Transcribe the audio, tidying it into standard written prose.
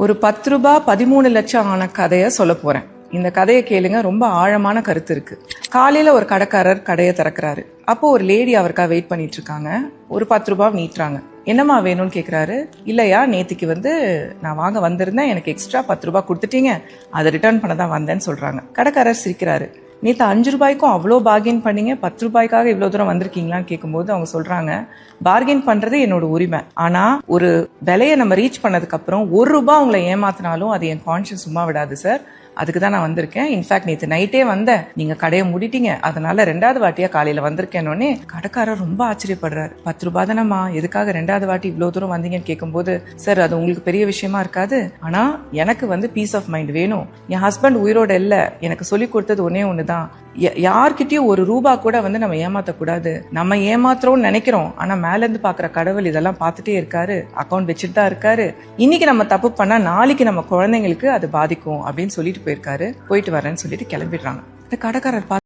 ஒரு 10 ரூபாய் 13 லட்சம் ஆன கதையை சொல்ல போறேன். இந்த கதையை கேளுங்க, ரொம்ப ஆழமான கருத்து இருக்கு. காலையில ஒரு கடைக்காரர் கடையை திறக்கிறாரு. அப்போ ஒரு லேடி அவருக்காக வெயிட் பண்ணிட்டு இருக்காங்க. ஒரு 10 ரூபாய் நீட்டுறாங்க. என்னம்மா வேணும்னு கேட்குறாரு. இல்லையா, நேத்திக்கு நான் வாங்க வந்திருந்தேன், எனக்கு எக்ஸ்ட்ரா 10 ரூபாய் கொடுத்துட்டீங்க, அதை ரிட்டர்ன் பண்ண தான் வந்தேன்னு சொல்றாங்க. கடைக்காரர் சிரிக்கிறாரு. நேற்று 5 ரூபாய்க்கும் அவ்வளோ பார்கெயின் பண்ணீங்க, 10 ரூபாய்க்காக இவ்வளோ தூரம் வந்திருக்கீங்களான்னு கேட்கும்போது அவங்க சொல்றாங்க, பார்கெயின் பண்றது என்னோட உரிமை. ஆனா ஒரு விலையை நம்ம ரீச் பண்ணதுக்கு அப்புறம் 1 ரூபாய் உங்களை ஏமாத்தினாலும் அது என் கான்ஷியஸ் சும்மா விடாது சார். அதுக்கு தான் நான் வந்திருக்கேன். இன்ஃபேக்ட் நேற்று நைட்டே வந்தேன், நீங்க கடையை மூடிட்டீங்க, அதனால 2வது வாட்டியா காலையில வந்திருக்கேன்னொன்னே கடைக்காரர் ரொம்ப ஆச்சரியப்படுறாரு. 10 ரூபாய் தானம்மா, எதுக்காக 2வது வாட்டி இவ்வளவு தூரம் வந்தீங்கன்னு கேட்கும்போது, சார் அது உங்களுக்கு பெரிய விஷயமா இருக்காது, ஆனா எனக்கு பீஸ் ஆஃப் மைண்ட் வேணும். என் ஹஸ்பண்ட் உயிரோட இல்ல, எனக்கு சொல்லி கொடுத்தது ஒன்னே ஒண்ணுதான், யார்கிட்டயும் 1 ரூபாய் கூட நம்ம ஏமாத்தக்கூடாது. நம்ம ஏமாத்துறோம்னு நினைக்கிறோம், ஆனா மேல இருந்து பாக்குற கடவுள் இதெல்லாம் பார்த்துட்டே இருக்காரு, அக்கௌண்ட் வச்சுட்டு தான் இருக்காரு. இன்னைக்கு நம்ம தப்பு பண்ணா நாளைக்கு நம்ம குழந்தைங்களுக்கு அது பாதிக்கும் அப்படின்னு சொல்லிட்டு போயிருக்காரு. போயிட்டு வரேன்னு சொல்லிட்டு கிளம்பிடுறாங்க. இந்த கடைக்காரர்